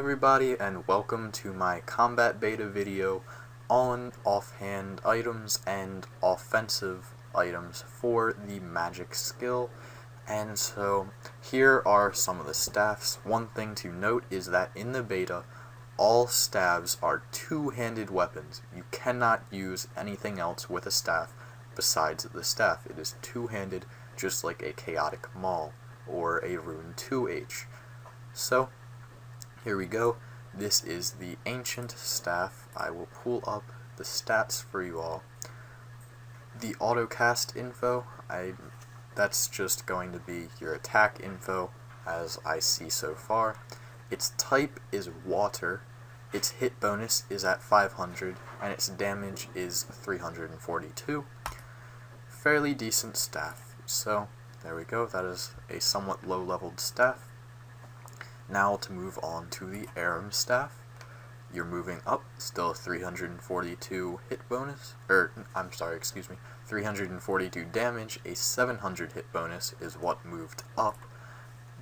everybody, and welcome to my combat beta video on offhand items and offensive items for the magic skill. And so here are some of the staffs. One thing to note is that in the beta, all staves are two-handed weapons. You cannot use anything else with a staff besides the staff. It is two-handed, just like a chaotic maul or a rune 2H. So here we go. This is the ancient staff. I will pull up the stats for you all. The autocast info, that's just going to be your attack info as I see so far. Its type is water, its hit bonus is at 500, and its damage is 342. Fairly decent staff. So there we go, that is a somewhat low-leveled staff. Now to move on to the Aram staff, you're moving up, still 342 hit bonus, 342 damage, a 700 hit bonus is what moved up.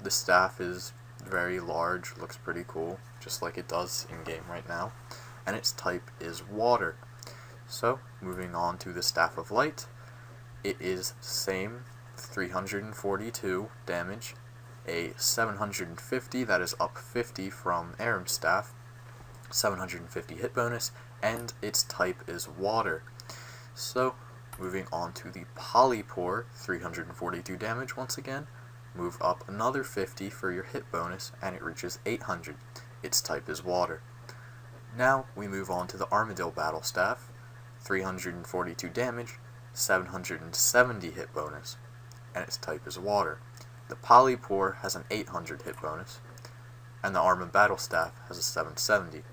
The staff is very large, looks pretty cool, just like it does in-game right now, and its type is water. So, moving on to the Staff of Light, it is same, 342 damage, a 750, that is up 50 from Aram's staff, 750 hit bonus, and its type is water. So, moving on to the Polypore, 342 damage once again, move up another 50 for your hit bonus, and it reaches 800. Its type is water. Now, we move on to the Armadillo Battle Staff, 342 damage, 770 hit bonus, and its type is water. The Polypore has an 800 hit bonus, and the Arma Battle Staff has a 770.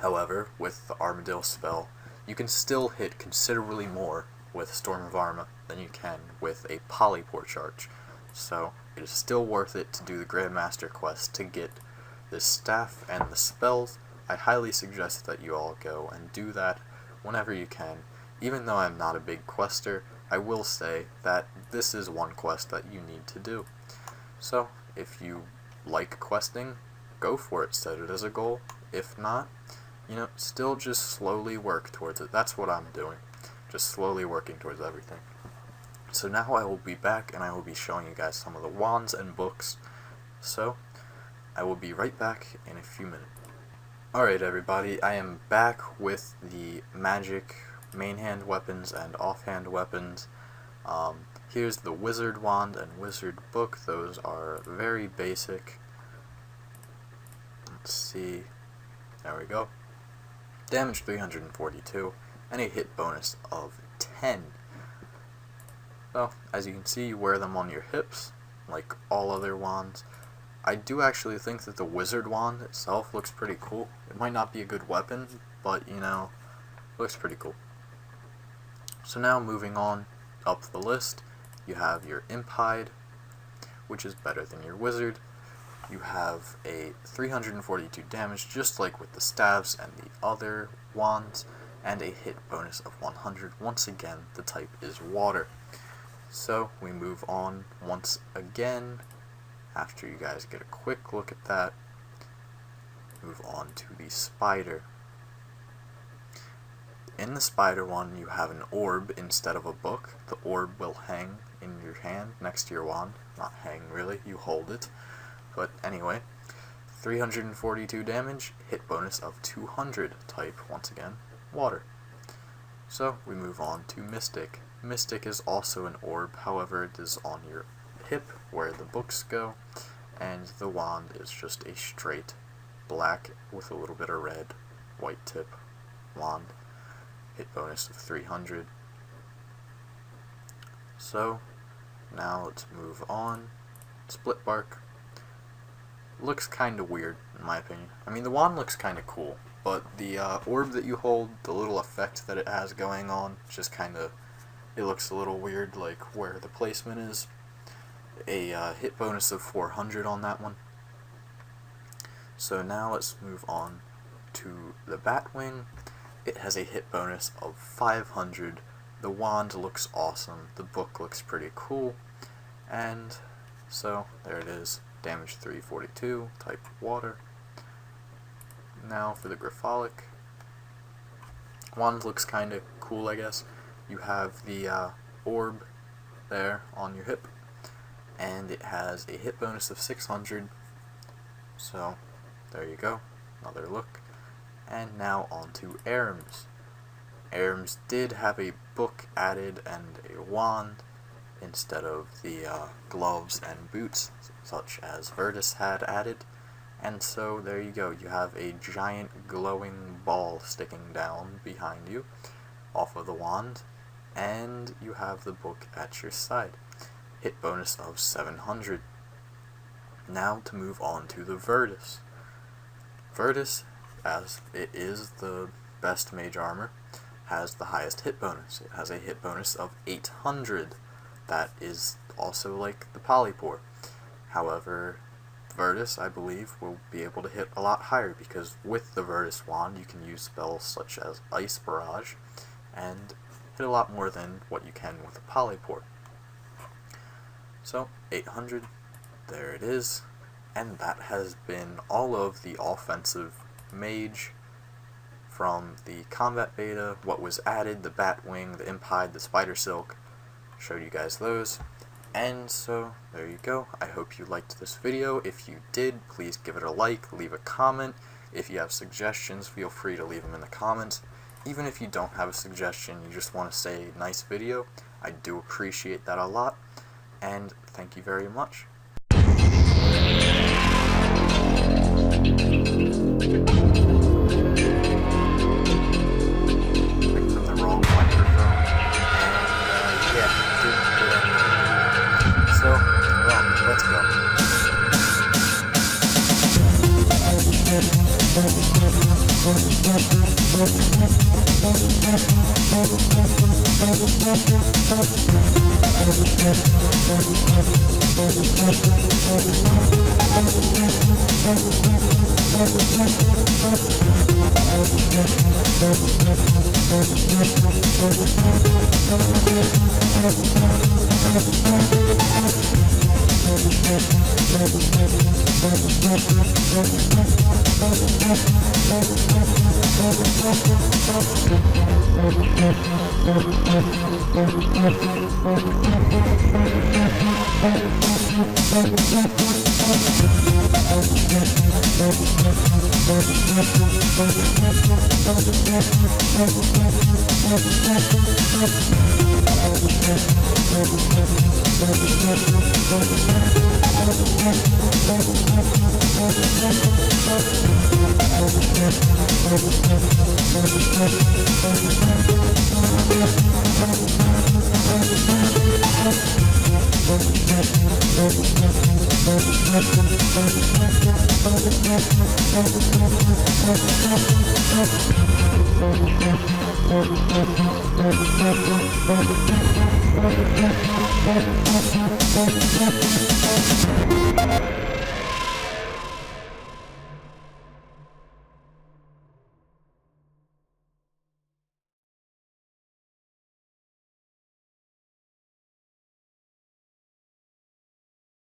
However, with the Armadillo spell, you can still hit considerably more with Storm of Arma than you can with a Polypore charge. So, it is still worth it to do the Grandmaster quest to get this staff and the spells. I highly suggest that you all go and do that whenever you can. Even though I'm not a big quester, I will say that this is one quest that you need to do. So, if you like questing, go for it, set it as a goal. If not, still just slowly work towards it. That's what I'm doing, just slowly working towards everything. So now I will be back and I will be showing you guys some of the wands and books. So, I will be right back in a few minutes. Alright everybody, I am back with the magic main hand weapons and offhand weapons. Here's the wizard wand and wizard book. Those are very basic. Let's see. There we go. Damage 342 and a hit bonus of 10. So, as you can see, you wear them on your hips like all other wands. I do actually think that the wizard wand itself looks pretty cool. It might not be a good weapon, but looks pretty cool. So now moving on up the list, you have your Imp Hide, which is better than your wizard. You have a 342 damage, just like with the staves and the other wands, and a hit bonus of 100. Once again, the type is water. So we move on once again, after you guys get a quick look at that, move on to the spider. In the spider one, you have an orb instead of a book. The orb will hang in your hand next to your wand. Not hang, really, you hold it. But anyway, 342 damage, hit bonus of 200, type, once again, water. So, we move on to Mystic. Mystic is also an orb, however it is on your hip where the books go, and the wand is just a straight black with a little bit of red, white tip wand. Hit bonus of 300. So, now let's move on. Split bark. Looks kinda weird, in my opinion. I mean, the wand looks kinda cool, but the orb that you hold, the little effect that it has going on, just it looks a little weird, like where the placement is. A hit bonus of 400 on that one. So now let's move on to the Batwing. It has a hit bonus of 500. The wand looks awesome. The book looks pretty cool. And so there it is. Damage 342, type water. Now for the Grapholic. Wand looks kind of cool, I guess. You have the orb there on your hip, and it has a hit bonus of 600. So there you go, another look. And now on to Arms. Arms did have a book added and a wand instead of the gloves and boots such as Virtus had added. And so there you go, you have a giant glowing ball sticking down behind you off of the wand, and you have the book at your side. Hit bonus of 700. Now to move on to the Virtus. Virtus, as it is the best mage armor, has the highest hit bonus. It has a hit bonus of 800. That is also like the Polypore. However, Virtus, I believe, will be able to hit a lot higher because with the Virtus wand you can use spells such as Ice Barrage and hit a lot more than what you can with a Polypore. So 800, there it is, and that has been all of the offensive mage from the combat beta, what was added, the Batwing, the Impide, the Spider Silk. Showed you guys those. And so, there you go. I hope you liked this video. If you did, please give it a like, leave a comment. If you have suggestions, feel free to leave them in the comments. Even if you don't have a suggestion, you just want to say nice video, I do appreciate that a lot. And thank you very much. Picked up the wrong microphone. And yeah, didn't do anything. So, well, let's go.